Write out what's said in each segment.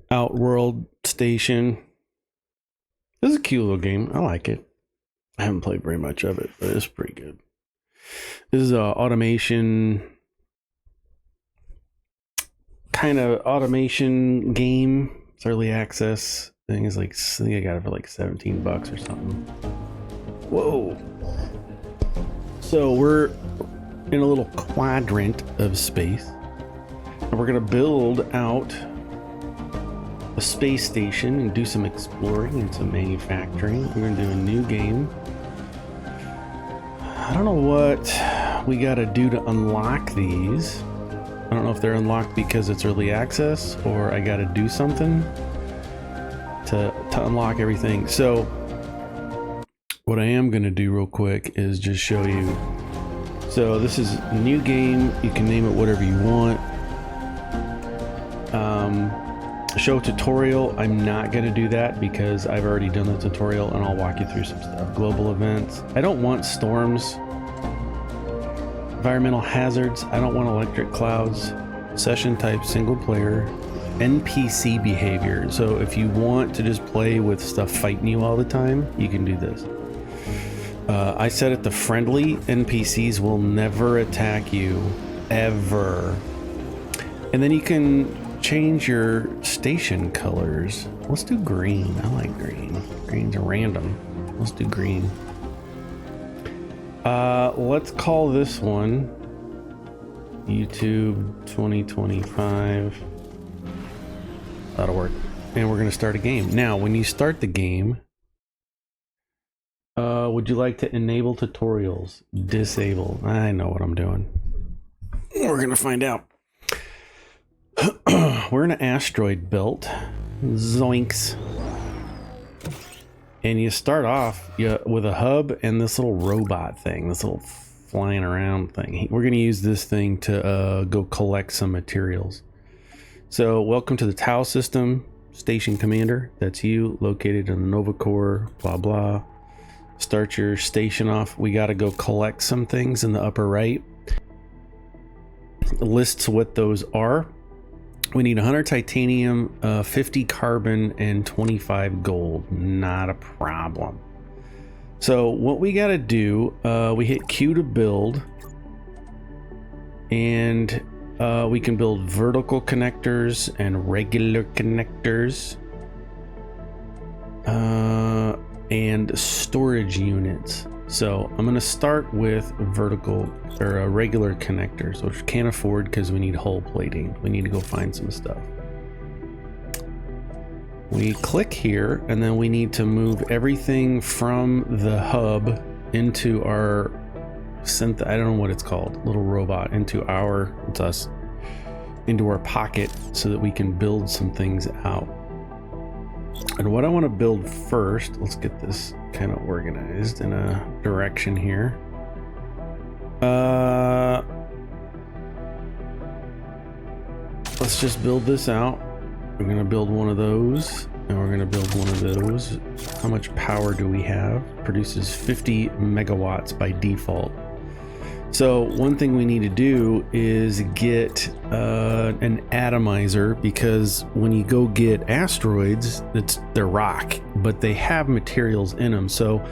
Outworld Station. This is a cute little game. I like it. I haven't played very much of it, but it's pretty good. This is a automation kind of automation game. It's early access. Thing is like, I think I got it for like $17 or something. Whoa. So we're in a little quadrant of space, and we're gonna build out a space station and do some exploring and some manufacturing. We're gonna do a new game. I don't know what we gotta do to unlock these. I don't know if they're unlocked because it's early access or I gotta do something to unlock everything. So what I am gonna do real quick is just show you. So this is a new game. You can name it whatever you want. Show tutorial. I'm not gonna do that because I've already done the tutorial and I'll walk you through some stuff. Global events. I don't want storms. Environmental hazards. I don't want electric clouds. Session type single player. NPC behavior. So if you want to just play with stuff fighting you all the time, you can do this. I set it to friendly. NPCs will never attack you, ever. And then you can change your station colors. Let's do green. I like green. Green's random. Let's do green. Let's call this one YouTube 2025. That'll work. And we're gonna start a game. Now, when you start the game, would you like to enable tutorials? Disable. I know what I'm doing. We're gonna find out. We're in an asteroid belt. Zoinks. And you start off with a hub and this little robot thing, this little flying around thing. We're going to use this thing to go collect some materials. So welcome to the Tau system, station commander. That's you, located in the Nova Core, blah, blah. Start your station off. We got to go collect some things in the upper right. It lists what those are. We need 100 titanium, 50 carbon, and 25 gold. Not a problem. So what we got to do, we hit Q to build, and we can build vertical connectors and regular connectors, and storage units. So I'm going to start with vertical or a regular connector, which we can't afford because we need hull plating. We need to go find some stuff. We click here and then we need to move everything from the hub into our I don't know what it's called, little robot, into our, it's us, into our pocket so that we can build some things out. And what I want to build first, let's get this kind of organized in a direction here. Let's just build this out. We're going to build one of those, and we're going to build one of those. How much power do we have? Produces 50 megawatts by default. So one thing we need to do is get an atomizer, because when you go get asteroids, they're rock, but they have materials in them. So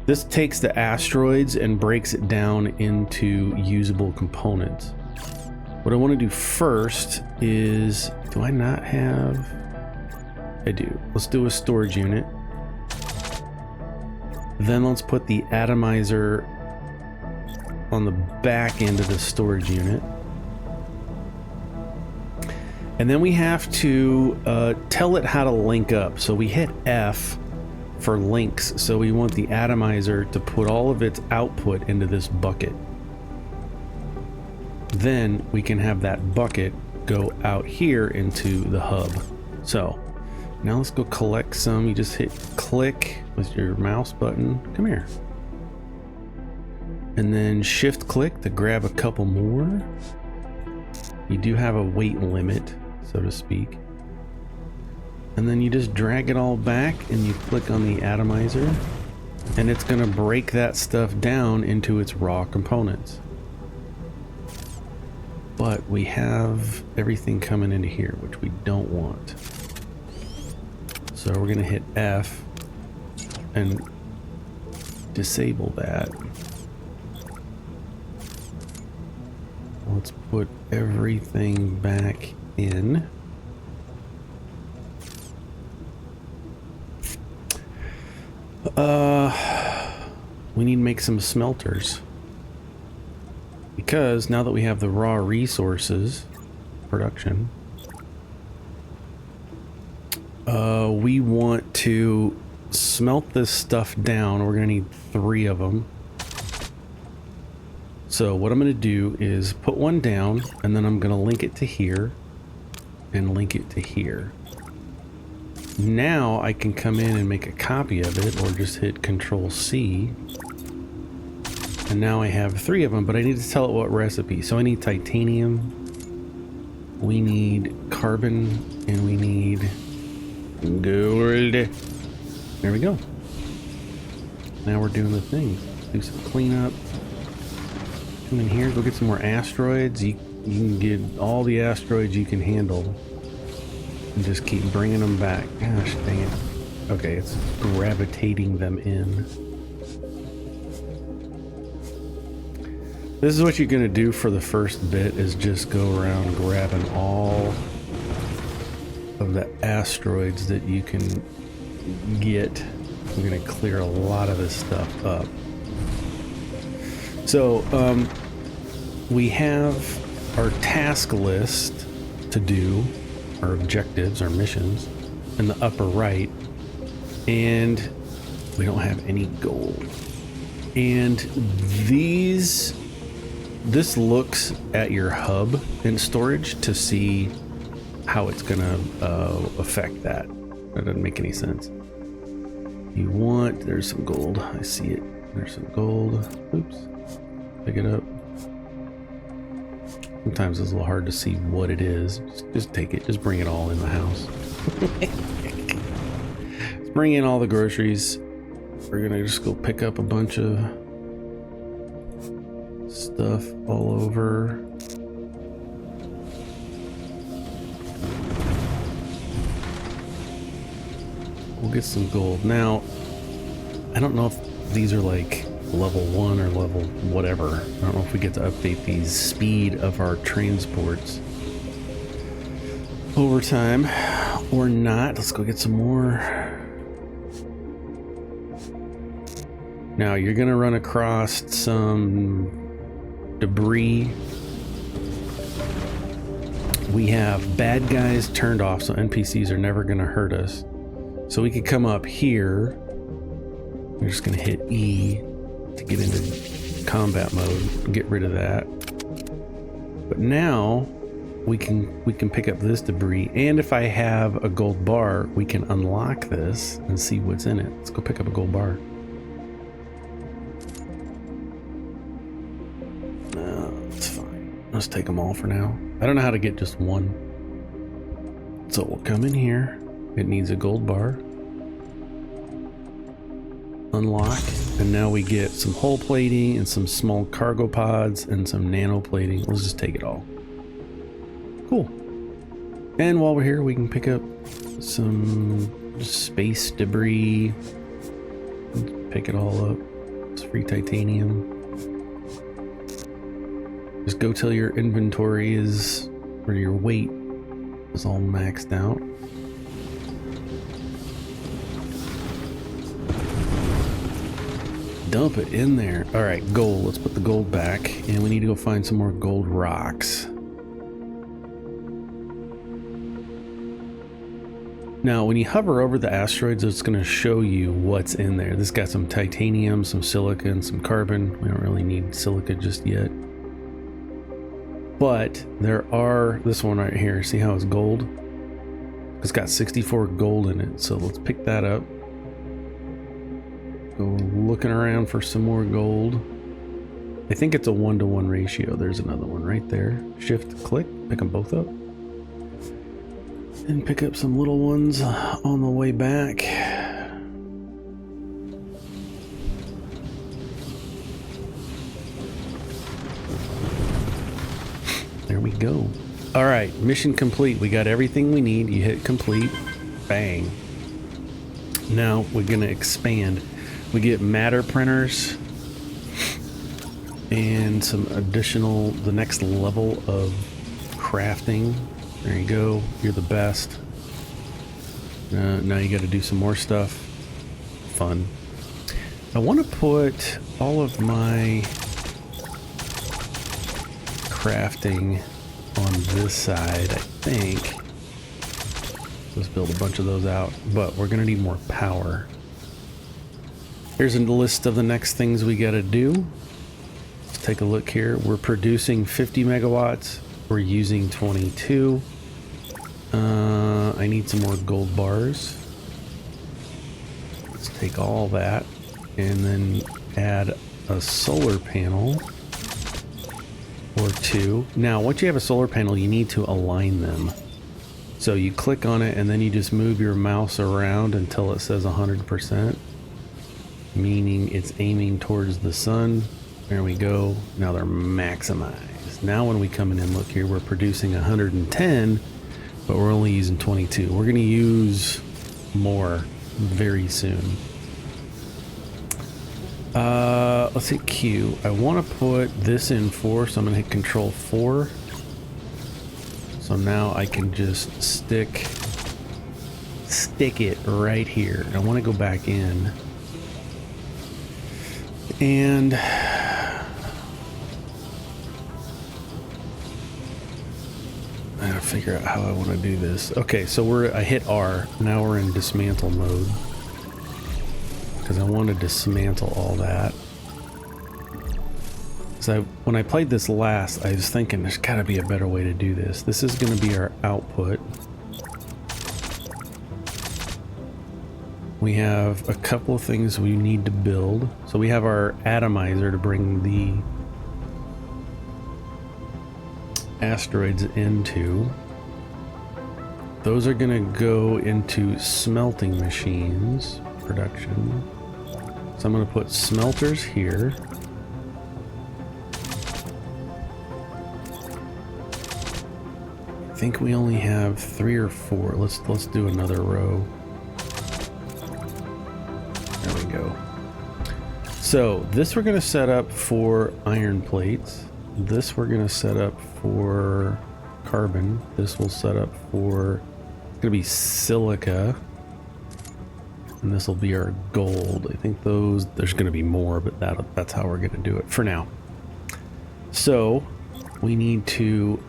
this takes the asteroids and breaks it down into usable components. What I want to do first is, do I not have? I do. Let's do a storage unit. Then let's put the atomizer on the back end of the storage unit. And then we have to tell it how to link up. So we hit F for links. So we want the atomizer to put all of its output into this bucket. Then we can have that bucket go out here into the hub. So now let's go collect some. You just hit click with your mouse button. Come here. And then shift click to grab a couple more. You do have a weight limit, so to speak. And then you just drag it all back and you click on the atomizer, and it's going to break that stuff down into its raw components. But we have everything coming into here, which we don't want. So we're gonna hit F and disable that. Let's put everything back in. We need to make some smelters. Because now that we have the raw resources, production, we want to smelt this stuff down. We're gonna need 3 of them. So what I'm gonna do is put one down, and then I'm gonna link it to here and link it to here. Now I can come in and make a copy of it, or just hit Control C. And now I have 3 of them, but I need to tell it what recipe. So I need titanium, we need carbon, and we need gold. There we go. Now we're doing the thing. Do some cleanup. Come in here, go get some more asteroids. You can get all the asteroids you can handle. And just keep bringing them back. Gosh dang it. Okay, it's gravitating them in. This is what you're gonna do for the first bit, is just go around grabbing all of the asteroids that you can get. We're gonna clear a lot of this stuff up. So we have our task list to do, our objectives, our missions, in the upper right, and we don't have any gold. And this looks at your hub in storage to see how it's gonna affect that. That doesn't make any sense. You want, there's some gold, I see it, there's some gold. Oops, pick it up. Sometimes it's a little hard to see what it is. Just take it, just bring it all in the house. Let's bring in all the groceries. We're gonna just go pick up a bunch of stuff all over. We'll get some gold. Now, I don't know if these are like level 1 or level whatever. I don't know if we get to update the speed of our transports over time or not. Let's go get some more. Now you're gonna run across some debris. We have bad guys turned off, so NPCs are never gonna hurt us. So we could come up here. We're just gonna hit E to get into combat mode and get rid of that. But now we can pick up this debris, and if I have a gold bar, we can unlock this and see what's in it. Let's go pick up a gold bar. No, it's fine. Let's take them all for now. I don't know how to get just one. So we'll come in here. It needs a gold bar. Unlock, and now we get some hull plating and some small cargo pods and some nano plating. Let's just take it all. Cool. And while we're here, we can pick up some space debris. Let's pick it all up. It's free titanium. Just go till your inventory is, or your weight is all maxed out. Dump it in there. All right, gold. Let's put the gold back, and we need to go find some more gold rocks. Now, when you hover over the asteroids, it's going to show you what's in there. This got some titanium, some silica, and some carbon. We don't really need silica just yet. But there are, this one right here, see how it's gold? It's got 64 gold in it, so let's pick that up. Go looking around for some more gold. I think it's a 1-to-1 ratio. There's another one right there. Shift click, pick them both up. And pick up some little ones on the way back. There we go. All right, mission complete. We got everything we need. You hit complete. Bang. Now we're gonna expand. We get matter printers and some additional, the next level of crafting. There you go, you're the best. Now you got to do some more stuff. Fun. I want to put all of my crafting on this side, I think. Let's build a bunch of those out, but we're gonna need more power. Here's a list of the next things we got to do. Let's take a look here. We're producing 50 megawatts. We're using 22. I need some more gold bars. Let's take all that and then add a solar panel or two. Now, once you have a solar panel, you need to align them. So you click on it and then you just move your mouse around until it says 100%, meaning it's aiming towards the sun. There we go. Now they're maximized. Now when we come in and look here, we're producing 110, but we're only using 22. We're going to use more very soon. Let's hit Q. I want to put this in 4, so I'm going to hit Control 4. So now I can just stick it right here. I want to go back in. And I gotta figure out how I want to do this. Okay, so I hit R. Now we're in dismantle mode because I want to dismantle all that. So when I played this last, I was thinking there's got to be a better way to do this. This is going to be our output. We have a couple of things we need to build. So we have our atomizer to bring the asteroids into. Those are going to go into smelting machines production. So I'm going to put smelters here. I think we only have 3 or 4. Let's do another row. There we go. So this we're going to set up for iron plates. This we're going to set up for carbon. This will set up for, it's going to be silica. And this will be our gold. I think there's going to be more, but that's how we're going to do it for now. So we need to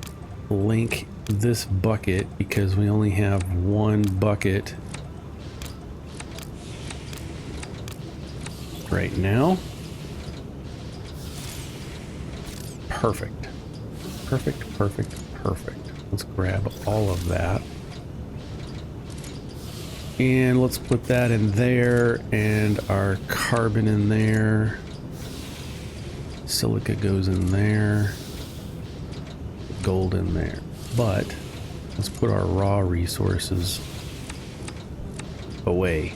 link this bucket because we only have one bucket right now. Perfect. Perfect, perfect, perfect. Let's grab all of that. And let's put that in there and our carbon in there. Silica goes in there. Gold in there. But let's put our raw resources away.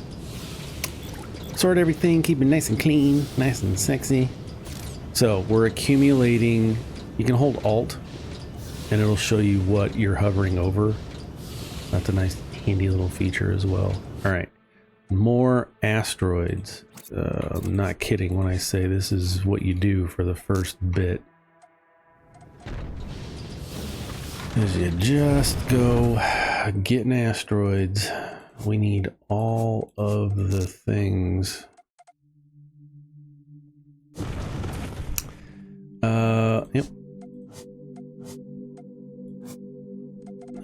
Sort everything, keep it nice and clean, nice and sexy. So we're accumulating. You can hold Alt and it'll show you what you're hovering over. That's a nice handy little feature as well. All right, more asteroids. I'm not kidding when I say this is what you do for the first bit. Is you just go getting asteroids. We need all of the things. Yep.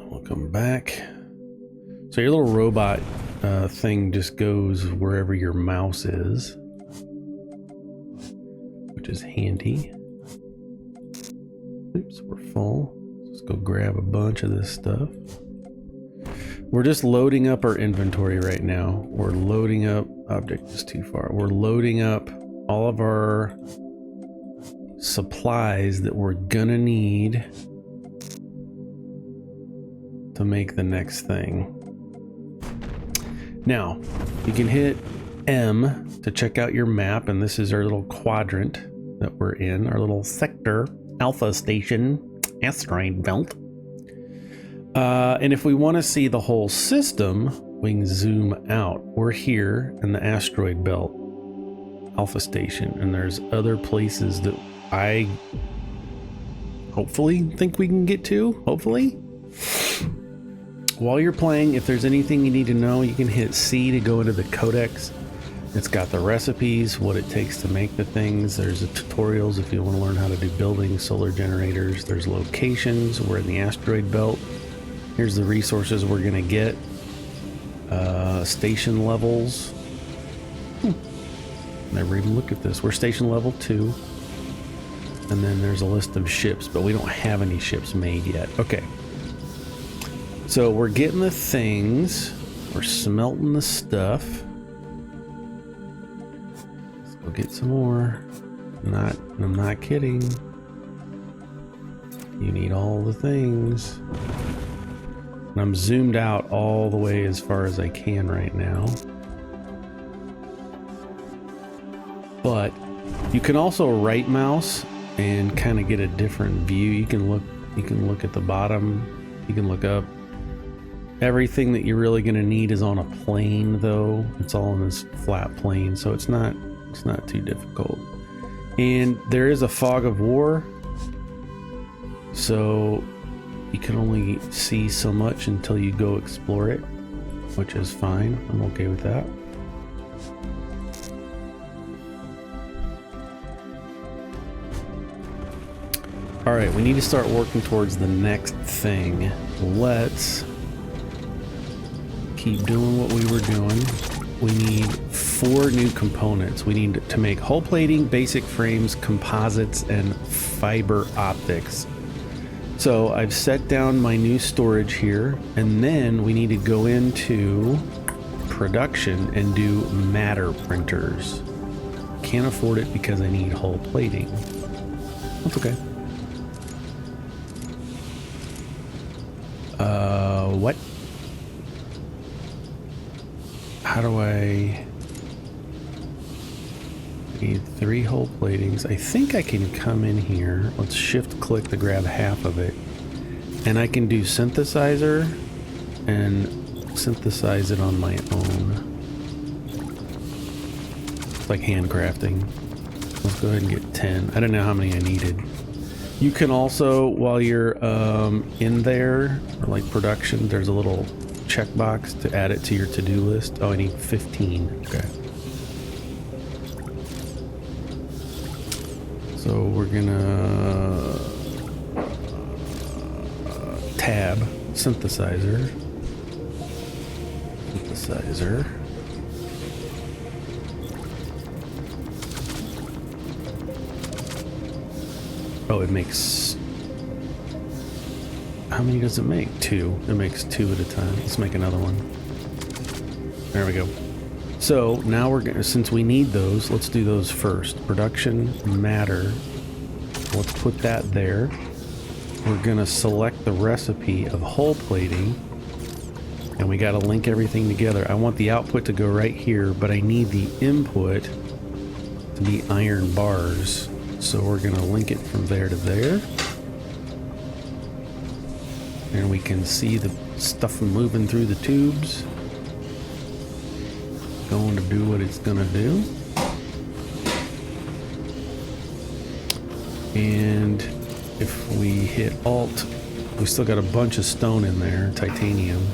We'll come back. So your little robot thing just goes wherever your mouse is, which is handy. Oops, we're full. Let's go grab a bunch of this stuff. We're just loading up our inventory right now. We're loading up, object is too far. We're loading up all of our supplies that we're gonna need to make the next thing. Now, you can hit M to check out your map, and this is our little quadrant that we're in, our little sector, Alpha Station, asteroid belt. And if we want to see the whole system, we can zoom out. We're here in the asteroid belt, Alpha Station, and there's other places that I hopefully think we can get to, hopefully. While you're playing, if there's anything you need to know, you can hit C to go into the codex. It's got the recipes, what it takes to make the things. There's the tutorials if you want to learn how to do buildings, solar generators. There's locations. We're in the asteroid belt. Here's the resources we're going to get. Station levels. Never even looked at this. We're station level 2. And then there's a list of ships, but we don't have any ships made yet. Okay. So we're getting the things. We're smelting the stuff. Let's go get some more. I'm not kidding. You need all the things. And I'm zoomed out all the way as far as I can right now. But you can also right mouse and kind of get a different view. You can look at the bottom, you can look up. Everything that you're really going to need is on a plane though. It's all on this flat plane, so it's not too difficult. And there is a fog of war, so you can only see so much until you go explore it, which is fine. I'm okay with that. All right, we need to start working towards the next thing. Let's keep doing what we were doing. We need 4 new components. We need to make hull plating, basic frames, composites, and fiber optics. So I've set down my new storage here, and then we need to go into production and do matter printers. Can't afford it because I need hull plating. That's okay. What? How do I need 3 hull platings? I think I can come in here. Let's shift click to grab half of it. And I can do synthesizer and synthesize it on my own. It's like handcrafting. Let's go ahead and get 10. I don't know how many I needed. You can also, while you're in there, or like production, there's a little checkbox to add it to your to-do list. Oh, I need 15. Okay. So we're gonna tab synthesizer. Synthesizer. Oh, it makes... How many does it make? 2. It makes 2 at a time. Let's make another one. There we go. So now we're gonna, since we need those, let's do those first. Production matter. Let's put that there. We're gonna select the recipe of hull plating, and we gotta link everything together. I want the output to go right here, but I need the input to be iron bars. So we're gonna link it from there to there. And we can see the stuff moving through the tubes. Going to do what it's gonna do. And if we hit Alt, we still got a bunch of stone in there, titanium.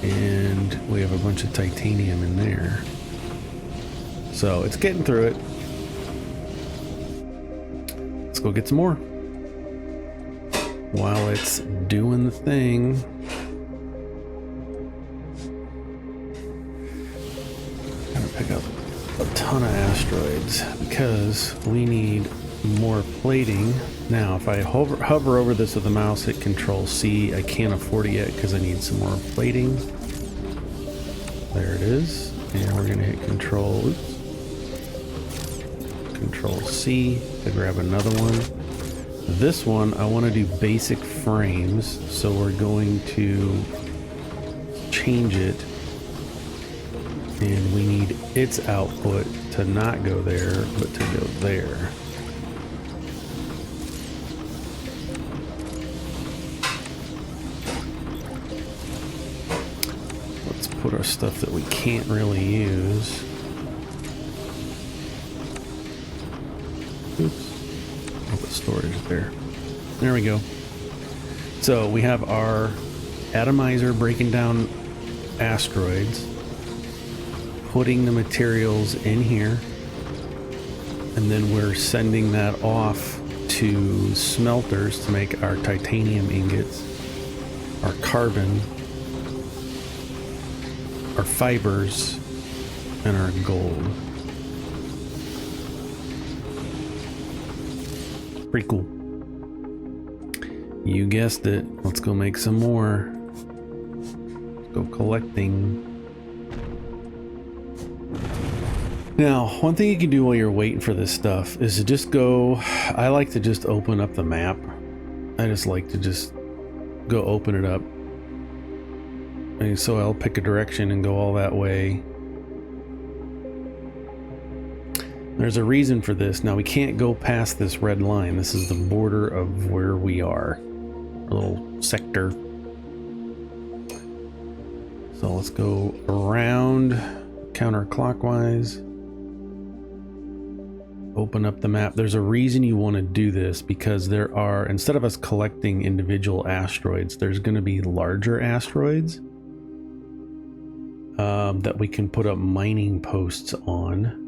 And we have a bunch of titanium in there. So it's getting through it. Let's go get some more. While it's doing the thing. Gotta pick up a ton of asteroids because we need more plating. Now, if I hover over this with the mouse, hit Control C, I can't afford it yet because I need some more plating. There it is. And we're gonna hit Control C to grab another one. This one, I want to do basic frames, so we're going to change it, and we need its output to not go there, but to go there. put our stuff that we can't really use. Oops. I'll put storage there. There we go. So we have our atomizer breaking down asteroids, putting the materials in here, and then we're sending that off to smelters to make our titanium ingots, our carbon, our fibers, and our gold. Pretty cool. You guessed it. Let's go make some more. Let's go collecting. Now, one thing you can do while you're waiting for this stuff is to just go... I like to just open up the map. I just like to just go open it up. And so I'll pick a direction and go all that way. There's a reason for this. Now, we can't go past this red line. This is the border of where we are. Our little sector. So let's go around counterclockwise. Open up the map. There's a reason you want to do this, because there are, instead of us collecting individual asteroids, there's going to be larger asteroids that we can put up mining posts on.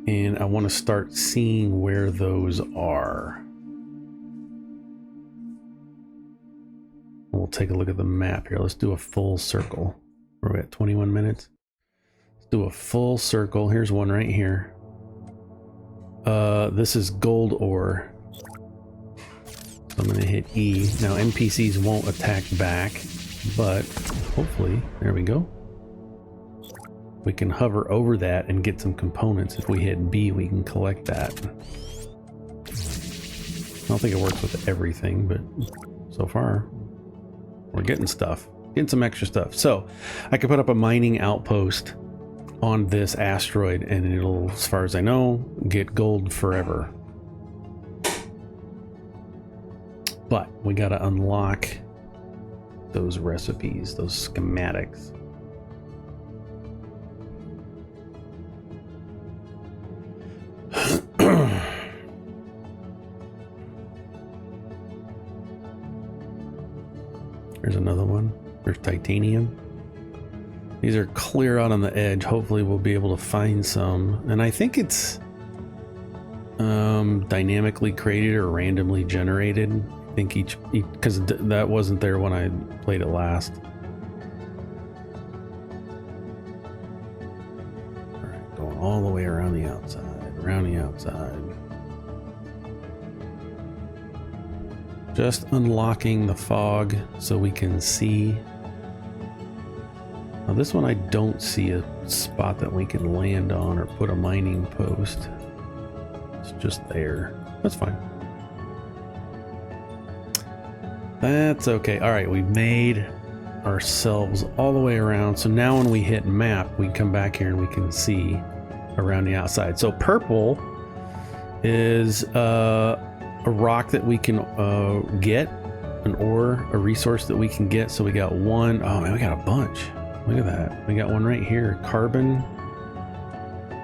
And I want to start seeing where those are. We'll take a look at the map here. Let's do a full circle. We're at 21 minutes. Let's do a full circle. Here's one right here. This is gold ore. So I'm going to hit E. Now NPCs won't attack back, but hopefully, there we go. We can hover over that and get some components. If we hit B, we can collect that. I don't think it works with everything, but so far, we're getting stuff. Getting some extra stuff. So, I could put up a mining outpost on this asteroid, and it'll, as far as I know, get gold forever. But, we gotta unlock those recipes, those schematics. There's another one. There's titanium. These are clear out on the edge. Hopefully we'll be able to find some. And I think it's dynamically created or randomly generated. I think each because that wasn't there when I played it last. All right, going all the way around the outside, around the outside. Just unlocking the fog so we can see. Now this one I don't see a spot that we can land on or put a mining post. It's just there. That's fine. That's okay. All right, we've made ourselves all the way around. So now when we hit map, we come back here and we can see around the outside. So purple is a rock that we can get, an ore, a resource that we can get. So we got one. Oh man, we got a bunch. Look at that. We got one right here. Carbon,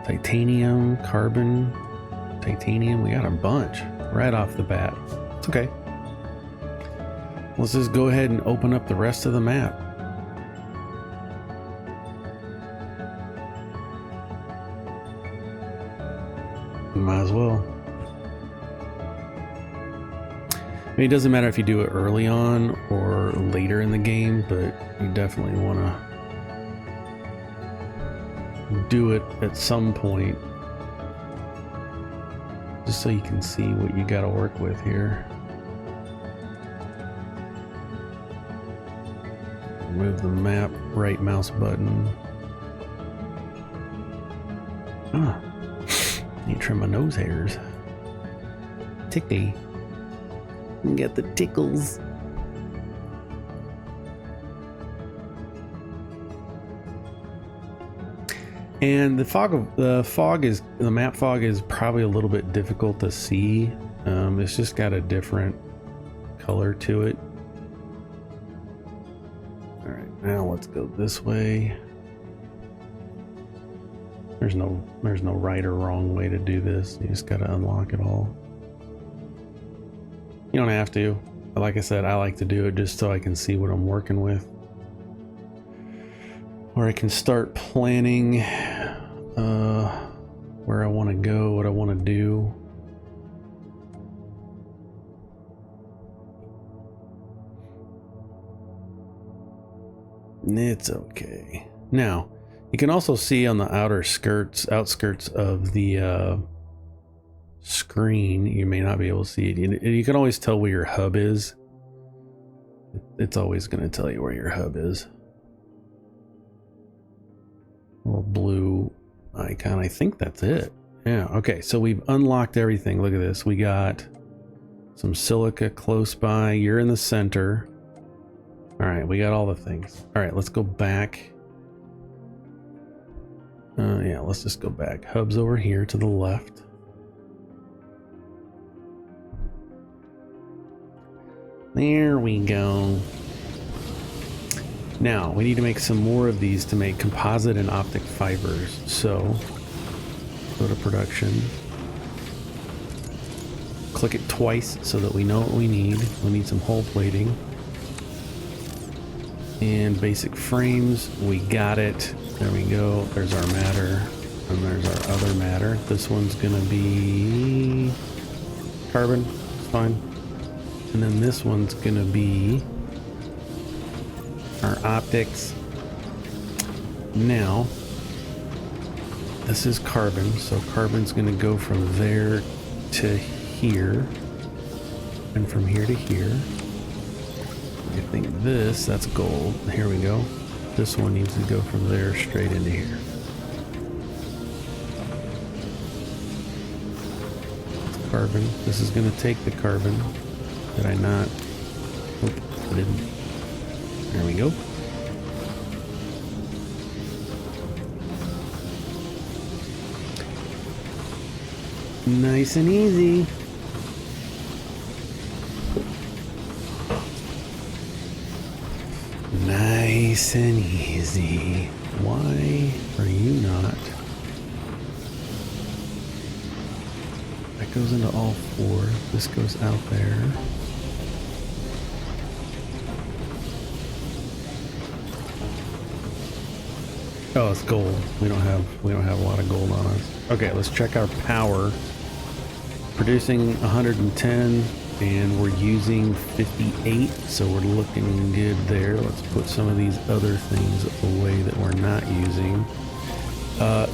titanium, carbon, titanium. We got a bunch right off the bat. It's okay. Let's just go ahead and open up the rest of the map. Might as well. I mean, it doesn't matter if you do it early on or later in the game, but you definitely want to do it at some point just so you can see what you got to work with here. Move the map, right mouse button. Ah, need to trim my nose hairs. Tickly. Get the tickles. And the map fog is probably a little bit difficult to see. It's just got a different color to it. Now let's go this way. There's no right or wrong way to do this. You just gotta unlock it all. You don't have to. Like I said, I like to do it just so I can see what I'm working with. Or I can start planning where I want to go, what I want to do. It's okay. Now, you can also see on the outskirts of the screen, you may not be able to see it. You can always tell where your hub is. It's always going to tell you where your hub is. Little blue icon. I think that's it. Yeah. Okay. So we've unlocked everything. Look at this. We got some silica close by. You're in the center. All right. We got all the things. All right. Let's go back. Yeah. Let's just go back. Hub's over here to the left. There we go. Now, we need to make some more of these to make composite and optic fibers. So, go to production. Click it twice so that we know what we need. We need some hull plating. And basic frames, we got it. There we go. There's our matter. And there's our other matter. This one's gonna be carbon. It's fine. And then this one's gonna be our optics. Now, this is carbon, so carbon's gonna go from there to here, and from here to here. I think that's gold. Here we go. This one needs to go from there straight into here. It's carbon. This is gonna take the carbon. Did I not? Nope, I didn't. There we go. Nice and easy. Nice and easy. Why are you not? That goes into all four. This goes out there. Oh, it's gold. We don't have a lot of gold on us. Okay, let's check our power. Producing 110 and we're using 58, so we're looking good there. Let's put some of these other things away that we're not using.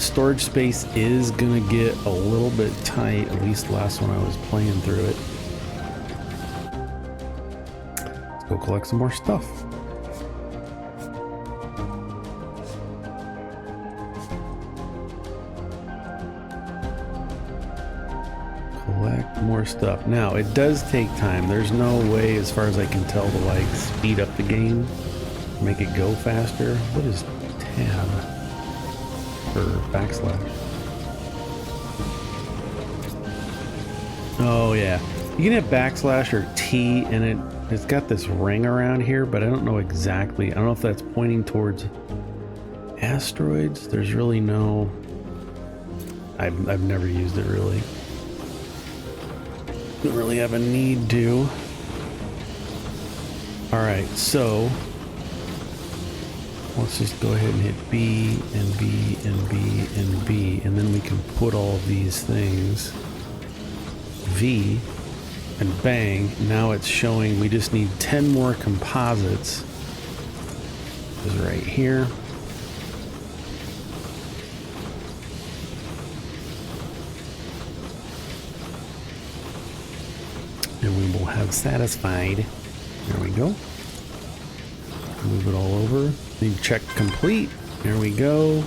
Storage space is gonna get a little bit tight, at least last when I was playing through it. Let's go collect some more stuff. Collect more stuff. Now, it does take time. There's no way, as far as I can tell, to like speed up the game, make it go faster. What is tab or backslash? Oh yeah, you can hit backslash or T, and it's got this ring around here, but I don't know exactly. I don't know if that's pointing towards asteroids. There's really no. I've never used it really. Don't really have a need to. Alright, so let's just go ahead and hit B and B and B and B, and then we can put all of these things. V, and bang, now it's showing we just need 10 more composites. This is right here. And we will have satisfied. There we go. Move it all over. Need check complete. There we go.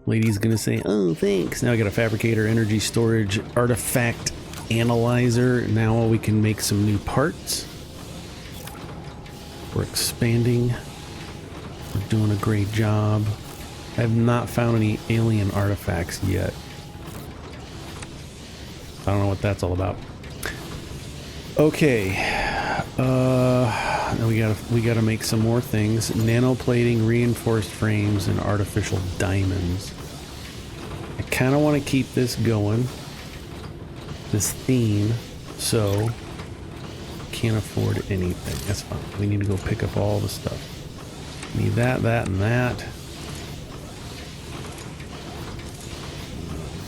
Lady's gonna say, oh, thanks. Now I got a fabricator, energy storage, artifact analyzer. Now we can make some new parts. We're expanding. We're doing a great job. I have not found any alien artifacts yet. I don't know what that's all about. Okay, and we gotta make some more things. Nanoplating, reinforced frames, and artificial diamonds. I kind of want to keep this going, this theme, so can't afford anything. That's fine. We need to go pick up all the stuff. Need that, and that.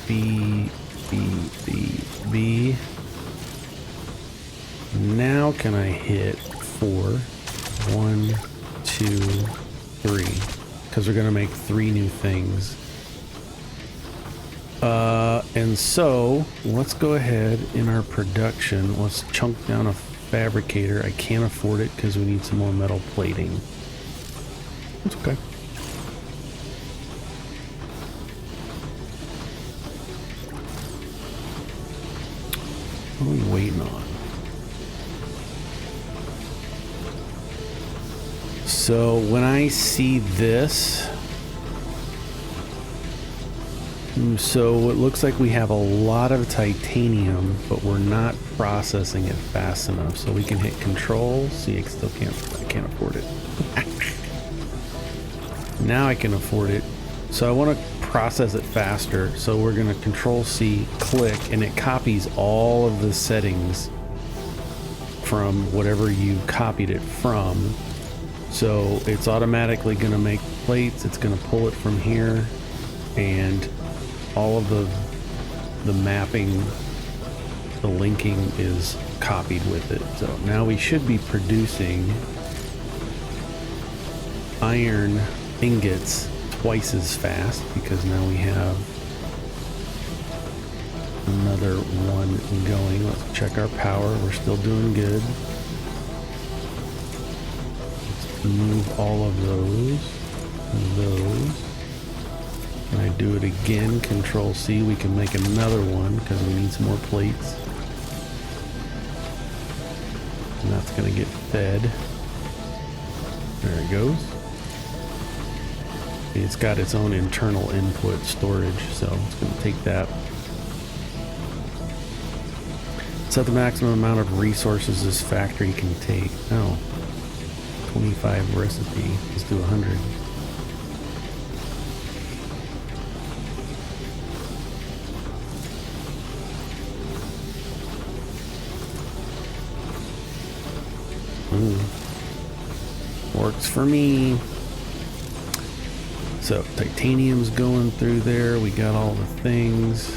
B. Now can I hit 4? 1, 2, 3. Because we're going to make 3 new things. And so let's go ahead in our production. Let's chunk down a fabricator. I can't afford it because we need some more metal plating. It's okay. What are we waiting on? So when I see this, so it looks like we have a lot of titanium, but we're not processing it fast enough. So we can hit control. See, I still can't afford it. Now I can afford it. So I want to process it faster. So we're going to control C, click, and it copies all of the settings from whatever you copied it from. So it's automatically going to make plates. It's going to pull it from here, and all of the mapping, the linking is copied with it. So now we should be producing iron ingots twice as fast, because now we have another one going. Let's check our power. We're still doing good. Let's move all of those. When I do it again, control C, we can make another one because we need some more plates. And that's going to get fed. There it goes. It's got its own internal input storage, so it's going to take that. Set the maximum amount of resources this factory can take. Oh, 25 recipe. Let's do 100. Works for me. So titanium's going through there. We got all the things.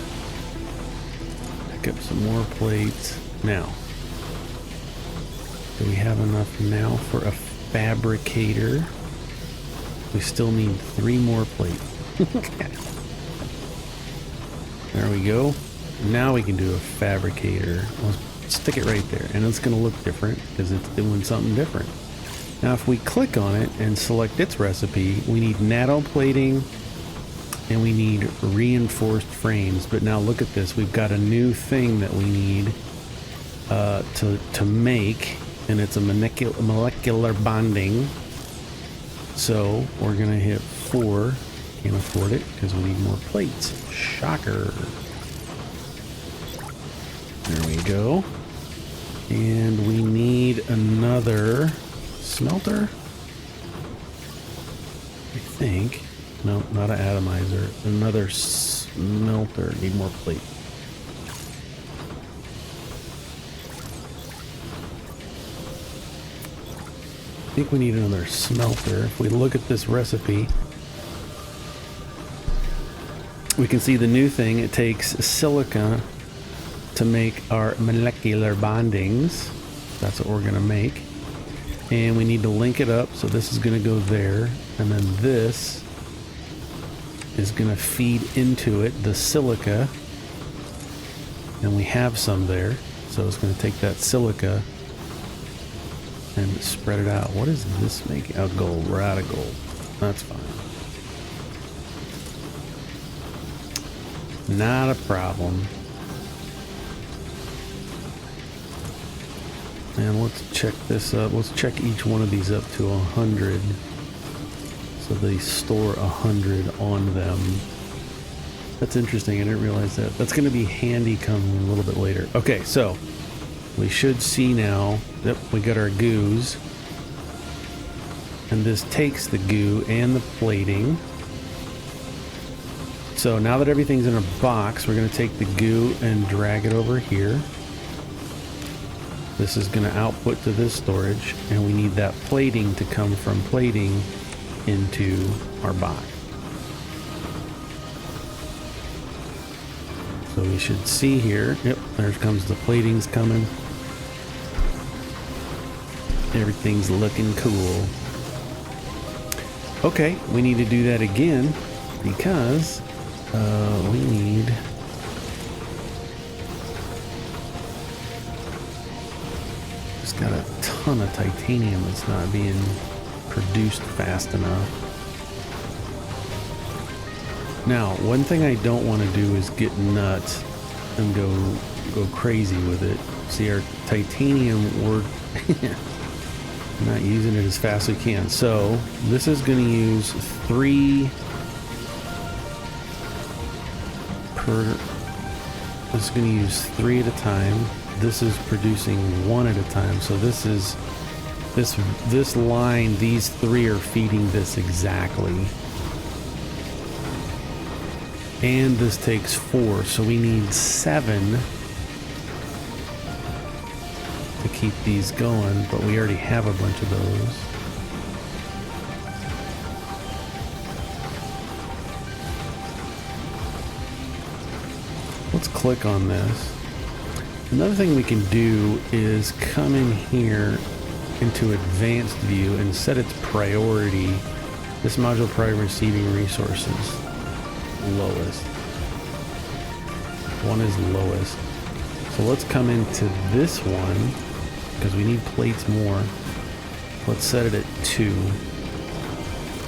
Pick up some more plates. Now, do we have enough now for a fabricator? We still need 3 more plates. There we go. Now we can do a fabricator. Let's stick it right there, and it's going to look different because it's doing something different. Now if we click on it and select its recipe, we need nanoplating and we need reinforced frames. But now look at this, we've got a new thing that we need to make, and it's a molecular bonding. So we're gonna hit 4. Can't afford it because we need more plates. Shocker. There we go. And we need another smelter, I think. No, not an atomizer. Another smelter. Need more plate. I think we need another smelter. If we look at this recipe, we can see the new thing. It takes silica to make our molecular bondings. That's what we're going to make. And we need to link it up. So this is going to go there. And then this is going to feed into it, the silica. And we have some there. So it's going to take that silica and spread it out. What is this making? Oh, gold. We're out of gold. That's fine. Not a problem. And let's check this up. Let's check each one of these up to 100. So they store 100 on them. That's interesting. I didn't realize that. That's going to be handy coming a little bit later. Okay, so we should see now. Yep, we got our goos. And this takes the goo and the plating. So now that everything's in a box, we're going to take the goo and drag it over here. This is going to output to this storage, and we need that plating to come from plating into our box. So we should see here, yep, there comes the platings coming. Everything's looking cool. Okay, we need to do that again because we need just got a ton of titanium that's not being produced fast enough. Now, one thing I don't want to do is get nuts and go crazy with it. See, our titanium, we're not using it as fast as we can. So this is going to use 3 per. This is going to use 3 at a time. This is producing 1 at a time. So this is this line. These 3 are feeding this exactly. And this takes 4, so we need 7 to keep these going, but we already have a bunch of those. Let's click on this. Another thing we can do is come in here into advanced view and set its priority. This module priority receiving resources. Lowest. 1 is lowest. So let's come into this one because we need plates more. Let's set it at 2,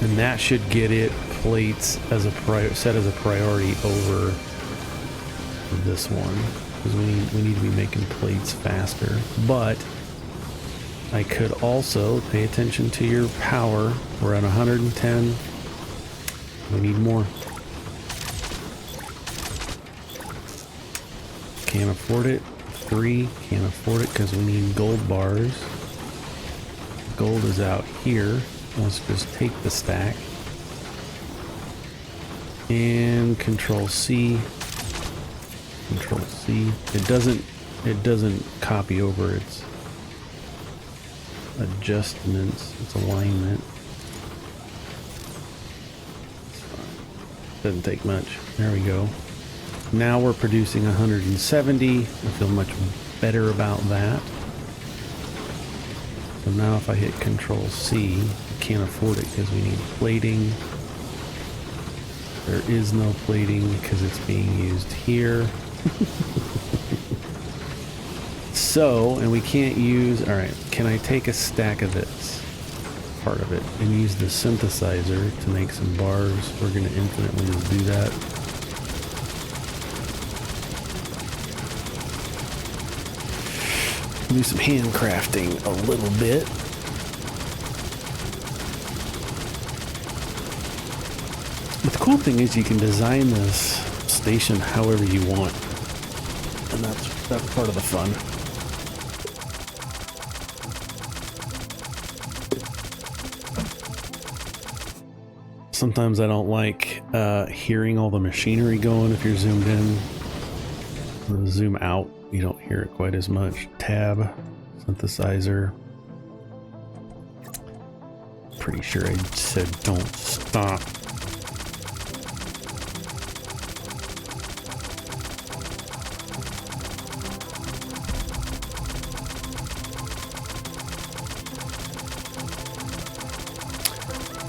and that should get it plates as a set as a priority over this one because we need to be making plates faster. But I could also pay attention to your power. We're at 110. We need more. Can't afford it. 3, can't afford it because we need gold bars. Gold is out here. Let's just take the stack and Control C. Control C. It doesn't copy over its adjustments, its alignment. It's fine. Doesn't take much. There we go. Now we're producing 170. I feel much better about that. So now if I hit Control C, I can't afford it because we need plating. There is no plating because it's being used here. So, and we can't use, all right, can I take a stack of this, part of it, and use the synthesizer to make some bars? We're going to infinitely just do that. Do some handcrafting a little bit. But the cool thing is you can design this station however you want, and that's part of the fun. Sometimes I don't like hearing all the machinery going if you're zoomed in. Zoom out, you don't hear it quite as much. Tab, synthesizer. Pretty sure I said don't stop.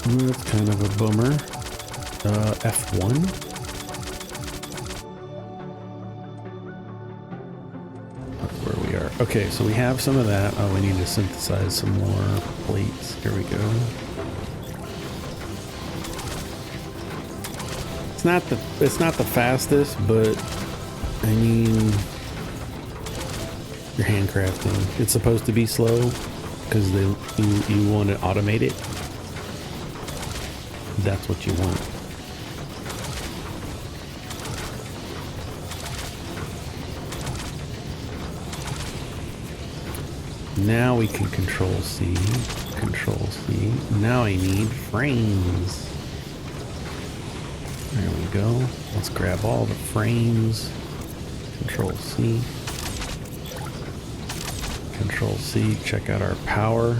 That's kind of a bummer. F1. That's where we are. Okay, so we have some of that. Oh, we need to synthesize some more plates. Here we go. It's not the fastest, but I mean, you're handcrafting. It's supposed to be slow because you want to automate it. That's what you want. Now we can control C. Control C. Now I need frames. There we go. Let's grab all the frames. Control C. Control C. Check out our power.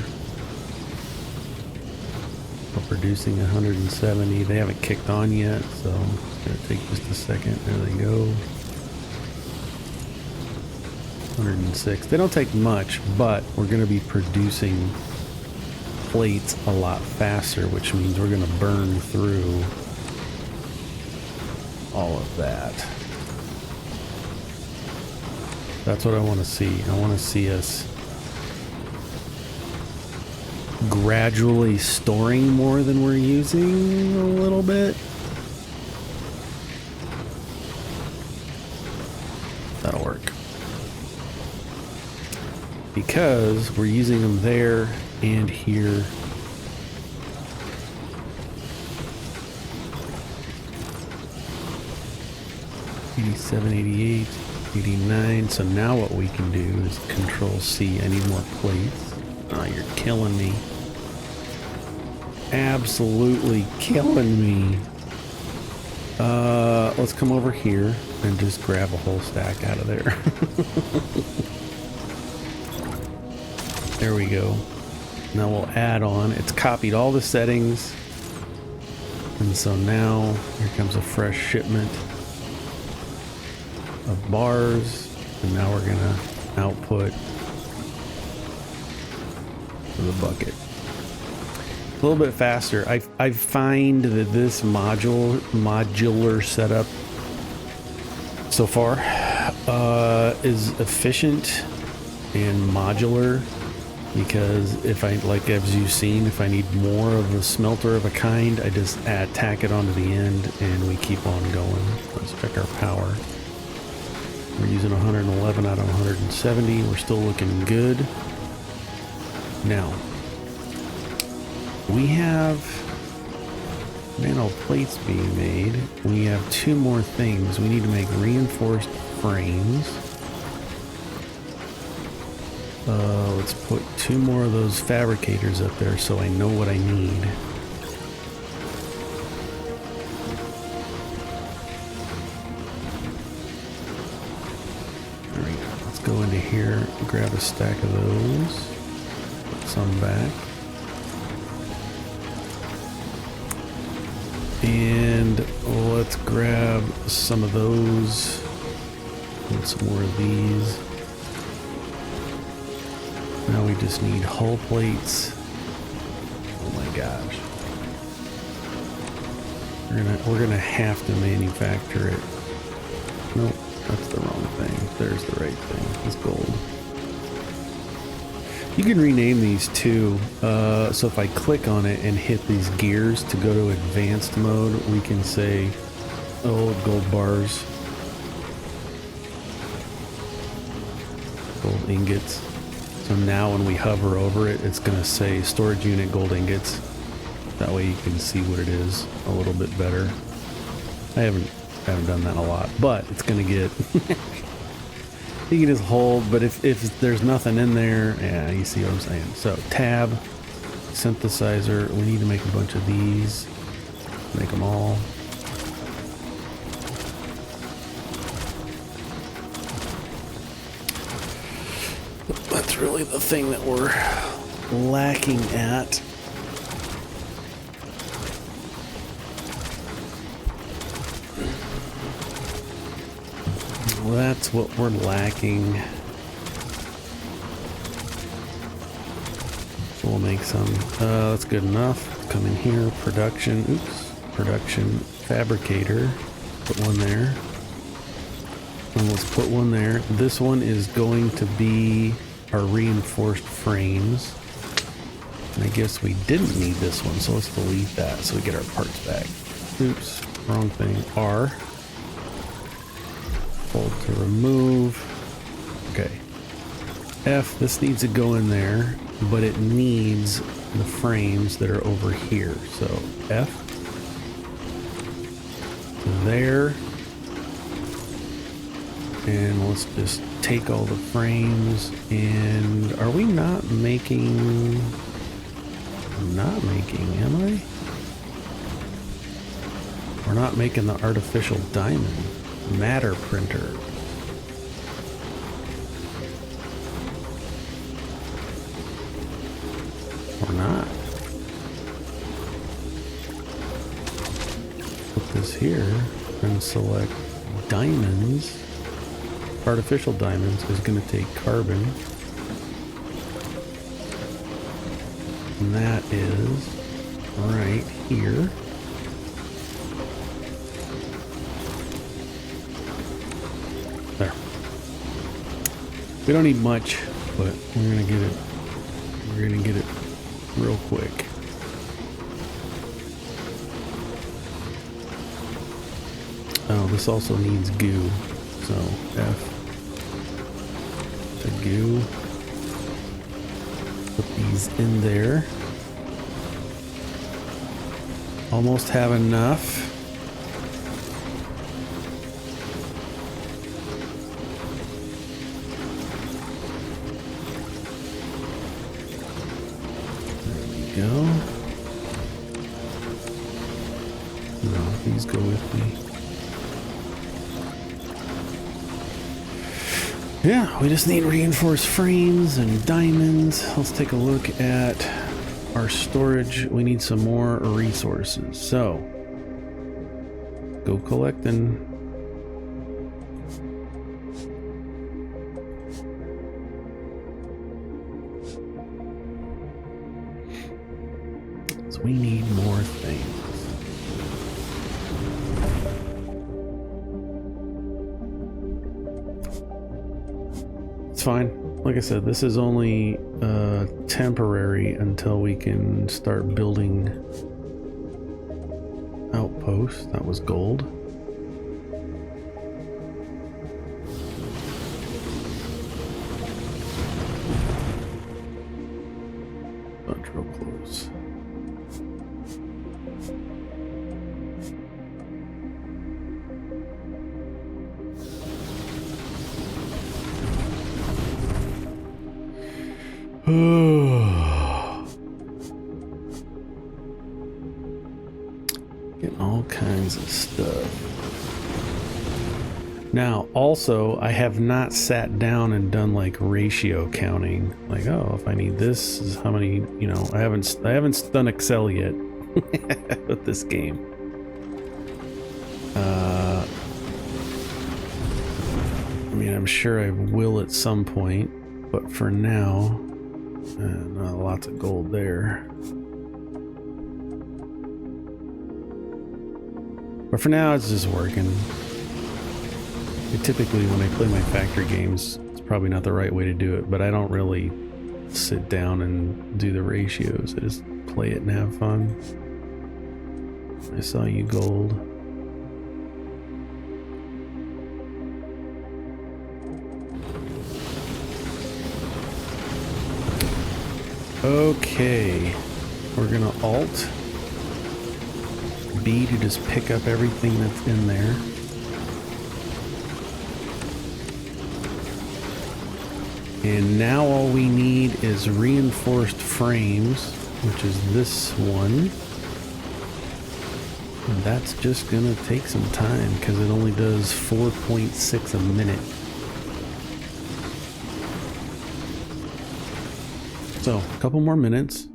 We're producing 170. They haven't kicked on yet, so it's going to take just a second. There they go. 106. They don't take much, but we're going to be producing plates a lot faster, which means we're going to burn through all of that. That's what I want to see. I want to see us gradually storing more than we're using a little bit. That'll work. Because we're using them there and here. $87, $88, $89. So now what we can do is Control C. I need more plates. Oh, you're killing me. Absolutely killing me. Let's come over here and just grab a whole stack out of there. There we go. Now we'll add on. It's copied all the settings. And so now here comes a fresh shipment of bars. And now we're going to output to the bucket. A little bit faster. I find that this modular setup so far is efficient and modular. Because if I, like as you've seen, if I need more of a smelter of a kind, I just tack it onto the end and we keep on going. Let's check our power. We're using 111 out of 170. We're still looking good. Now, we have nano plates being made. We have two more things. We need to make reinforced frames. Let's put two more of those fabricators up there so I know what I need. There we go. Let's go into here, grab a stack of those, put some back. And let's grab some of those and some more of these. Now we just need hull plates. Oh my gosh. We're gonna have to manufacture it. Nope, that's the wrong thing. There's the right thing. It's gold. You can rename these too. So if I click on it and hit these gears to go to advanced mode, we can say, oh, gold bars. Gold ingots. So now when we hover over it, it's going to say storage unit gold ingots. That way you can see what it is a little bit better. I haven't done that a lot, but it's going to get... You can just hold, but if there's nothing in there, yeah, you see what I'm saying. So tab, synthesizer, we need to make a bunch of these. Make them all. That's really the thing that we're lacking at. Well, that's what we're lacking. So we'll make some. That's good enough. Come in here, production. Oops, production fabricator. Put one there. And let's put one there. This one is going to be our reinforced frames. And I guess we didn't need this one, so let's delete that so we get our parts back. Oops, wrong thing. R. Hold to remove. Okay. F, this needs to go in there, but it needs the frames that are over here. So F. There. And let's just take all the frames. And are we not making... I'm not making, am I? We're not making the artificial diamond matter printer. Or not. Put this here and select diamonds. Artificial diamonds is going to take carbon. And that is right here. There. We don't need much, but we're going to get it. We're going to get it real quick. Oh, this also needs goo. So F the goo. Put these in there. Almost have enough. There we go. No, these go with me. Yeah, we just need reinforced frames and diamonds. Let's take a look at our storage. We need some more resources. So, go collecting. So we need more things. Fine. Like I said, this is only temporary until we can start building outposts. That was gold. But real close. Getting all kinds of stuff. Now, also, I have not sat down and done like ratio counting. Like, oh, if I need this, is how many, you know, I haven't done Excel yet with this game. I mean, I'm sure I will at some point, but for now, lots of gold there. But for now, it's just working. Typically, when I play my factory games, it's probably not the right way to do it, but I don't really sit down and do the ratios. I just play it and have fun. I saw you, gold. Okay, we're gonna Alt B to just pick up everything that's in there. And now all we need is reinforced frames, which is this one. And that's just gonna take some time because it only does 4.6 a minute. So, a couple more minutes,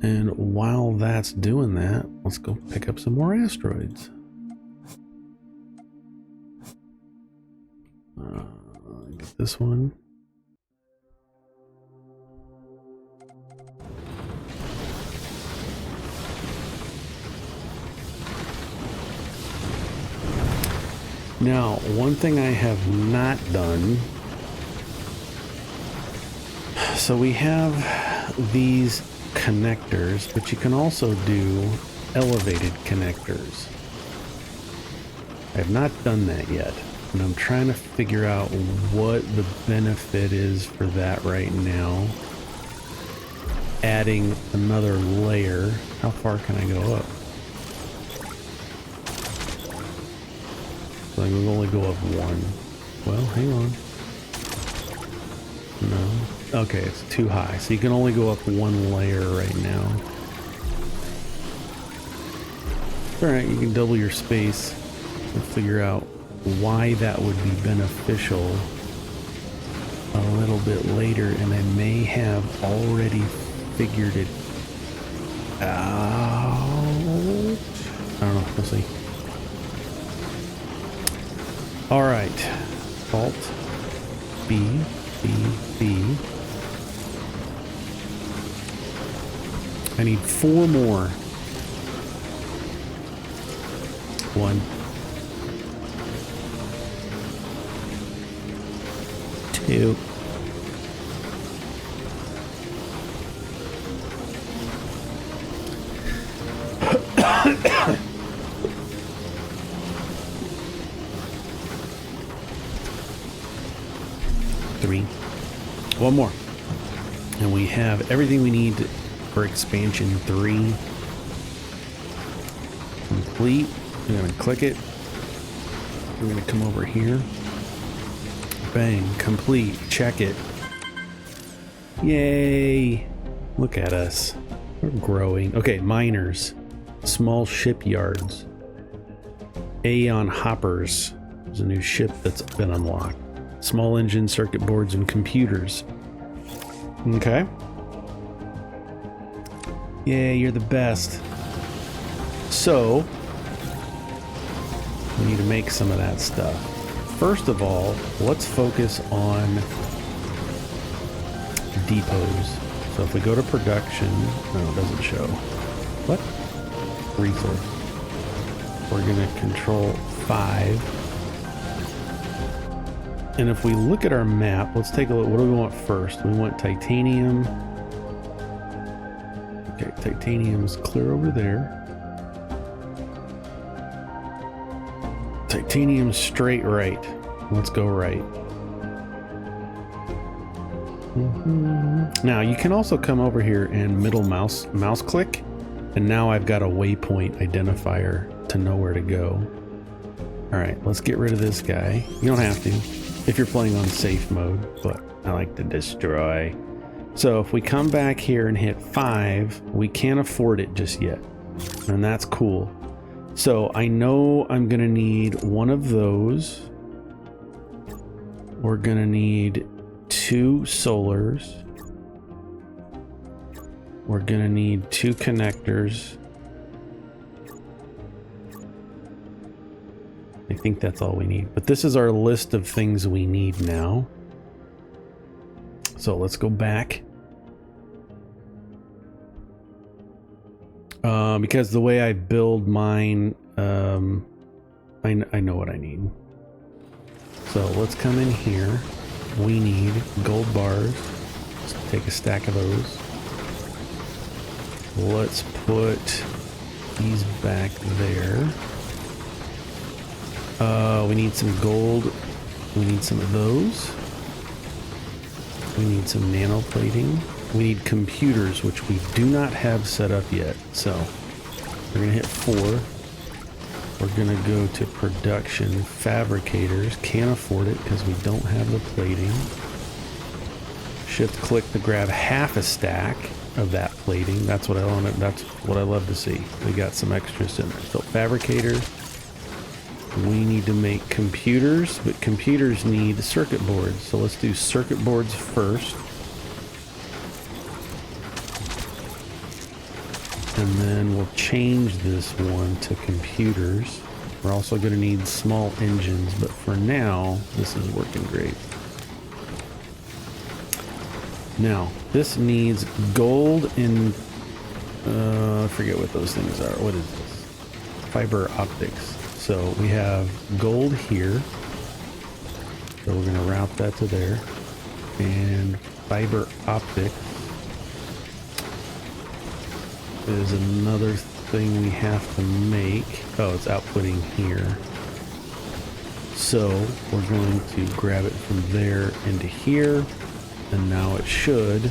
and while that's doing that, let's go pick up some more asteroids. Get this one. Now, one thing I have not done. So we have these connectors, but you can also do elevated connectors. I have not done that yet, and I'm trying to figure out what the benefit is for that right now. Adding another layer. How far can I go up? So I can only go up one. Well, hang on. No. Okay, it's too high. So you can only go up one layer right now. Alright, you can double your space and figure out why that would be beneficial a little bit later, and I may have already figured it out. I don't know. We'll see. Alright. Alt. B. B. B. I need 4 more. 1. 2. 3. 1 more. And we have everything we need for expansion 3 complete. I'm going to click it. We're going to come over here. Bang. Complete. Check it. Yay. Look at us. We're growing. Okay, miners. Small shipyards. Aeon hoppers. There's a new ship that's been unlocked. Small engine, circuit boards, and computers. Okay. Yeah, you're the best. So, we need to make some of that stuff. First of all, let's focus on depots. So if we go to production, no, it doesn't show. What? Resource. We're going to control 5. And if we look at our map, let's take a look. What do we want first? We want titanium. Okay, titanium's clear over there. Titanium straight right. Let's go right. Now you can also come over here and middle mouse click, and now I've got a waypoint identifier to know where to go. All right, let's get rid of this guy. You don't have to if you're playing on safe mode, but I like to destroy. So if we come back here and hit 5, we can't afford it just yet, and that's cool. So I know I'm gonna need one of those. We're gonna need 2 solars. We're gonna need 2 connectors. I think that's all we need. But this is our list of things we need now. So let's go back. Because the way I build mine, I know what I need. So let's come in here. We need gold bars. Let's take a stack of those. Let's put these back there. We need some gold. We need some of those. We need some nano plating. We need computers, which we do not have set up yet. So we're gonna hit 4. We're gonna go to production. Fabricators. Can't afford it because we don't have the plating. Shift click to grab half a stack of that plating. That's what I wanted. That's what I love to see. We got some extras in there. So fabricators. We need to make computers, but computers need circuit boards. So let's do circuit boards first. And then we'll change this one to computers. We're also going to need small engines, but for now, this is working great. Now, this needs gold and I forget what those things are. What is this? Fiber optics. So we have gold here. So we're going to route that to there. And fiber optics is another thing we have to make. Oh, it's outputting here. So we're going to grab it from there into here. And now it should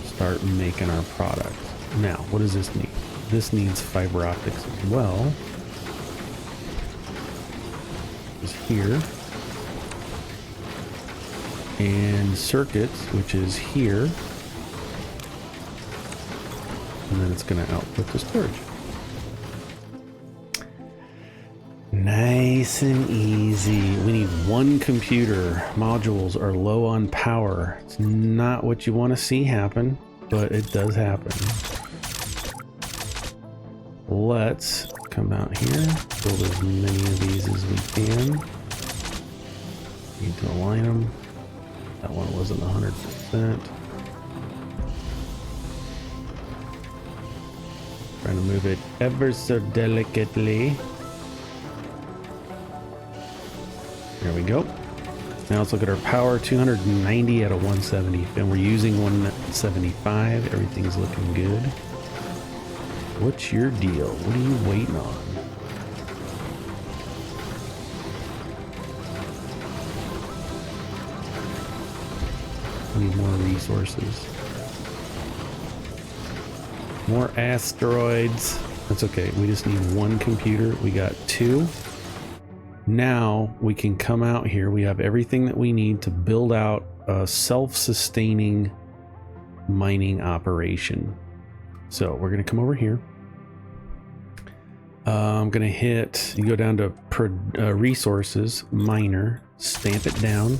start making our product. Now, what does this need? This needs fiber optics as well. Is here. and circuits, which is here. And then it's going to output the storage. Nice and easy. We need one computer. Modules are low on power. It's not what you want to see happen, but it does happen. Let's come out here, build as many of these as we can. Need to align them. That one wasn't 100%. Trying to move it ever so delicately. There we go. Now let's look at our power. 290 out of 170, and we're using 175. Everything's looking good. What's your deal? What are you waiting on? We need more resources. More asteroids. That's okay. We just need one computer. We got 2. Now we can come out here. We have everything that we need to build out a self-sustaining mining operation. So we're going to come over here. I'm going to hit, you go down to resources, miner, stamp it down.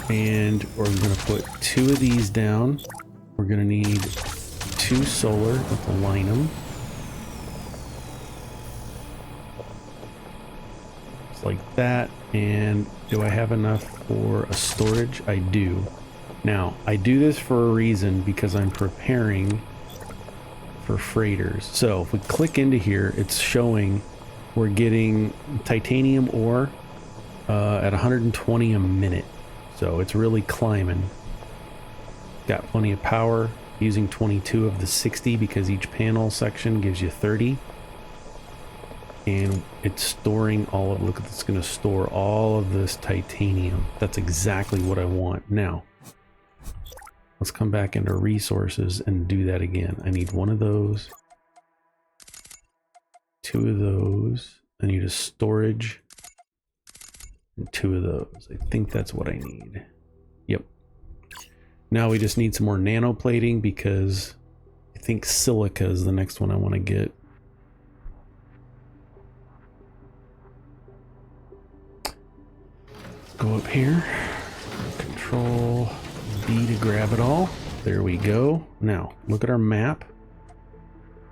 And we're going to put 2 of these down. We're going to need 2 solar. Let's align them. Just like that. And do I have enough for a storage? I do. Now, I do this for a reason, because I'm preparing for freighters. So if we click into here, it's showing we're getting titanium ore at 120 a minute. So it's really climbing. Got plenty of power, using 22 of the 60 because each panel section gives you 30. And it's storing all of, look, it's going to store all of this titanium. That's exactly what I want. Now, let's come back into resources and do that again. I need 1 of those, 2 of those. I need a storage and 2 of those. I think that's what I need. Yep. Now we just need some more nanoplating, because I think silica is the next one I want to get. Go up here, control B to grab it all. There we go. Now look at our map.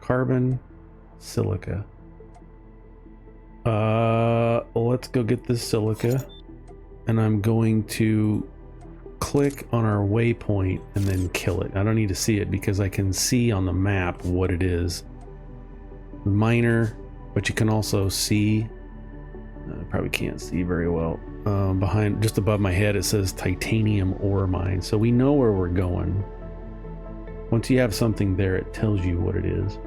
Carbon, silica. Let's go get this silica, and I'm going to click on our waypoint and then kill it. I don't need to see it because I can see on the map what it is. Miner, but you can also see, I probably can't see very well. Behind, just above my head, it says titanium ore mine. So we know where we're going. Once you have something there, it tells you what it is.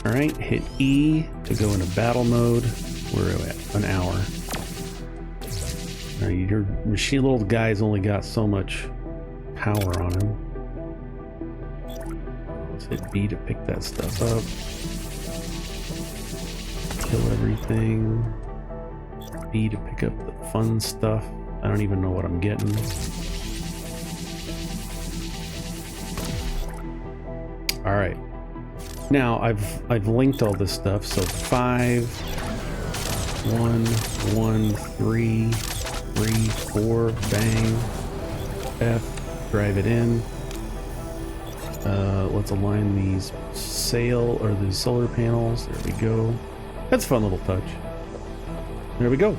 All right, hit E to go into battle mode. We're at an hour. Now, your machine little guy's only got so much power on him. Let's hit B to pick that stuff up. Kill everything. B to pick up the fun stuff. I don't even know what I'm getting. All right. Now I've linked all this stuff. So 5, 1, 1, 3, 3, 4, bang. F, drive it in. Let's align these these solar panels. There we go. That's a fun little touch. There we go.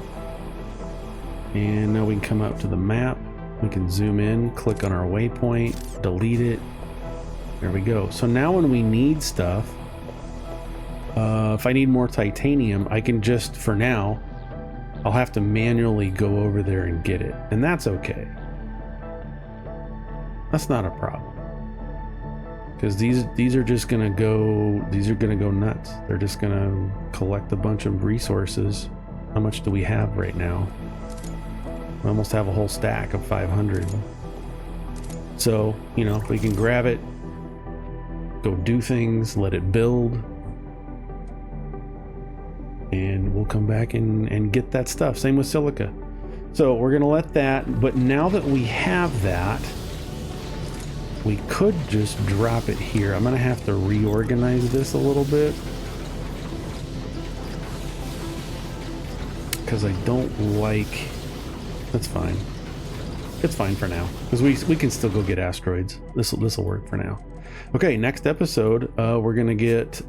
And now we can come up to the map. We can zoom in, click on our waypoint, delete it. There we go. So now when we need stuff, if I need more titanium, I can just, for now, I'll have to manually go over there and get it. And that's okay. That's not a problem. Because these are just gonna go nuts. They're just gonna collect a bunch of resources. How much do we have right now? We almost have a whole stack of 500. So, you know, if we can grab it, go do things, let it build. and we'll come back and get that stuff. Same with silica. So we're gonna let that, but now that we have that, we could just drop it here. I'm gonna have to reorganize this a little bit because I don't like, that's fine. It's fine for now because we can still go get asteroids. This'll work for now. Okay, next episode, we're gonna get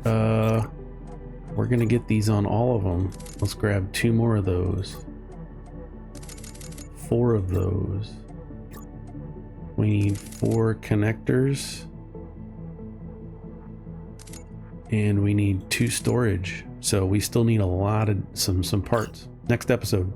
these on all of them. Let's grab 2 more of those. 4 of those. We need 4 connectors. And we need 2 storage. So we still need a lot of some parts. Next episode.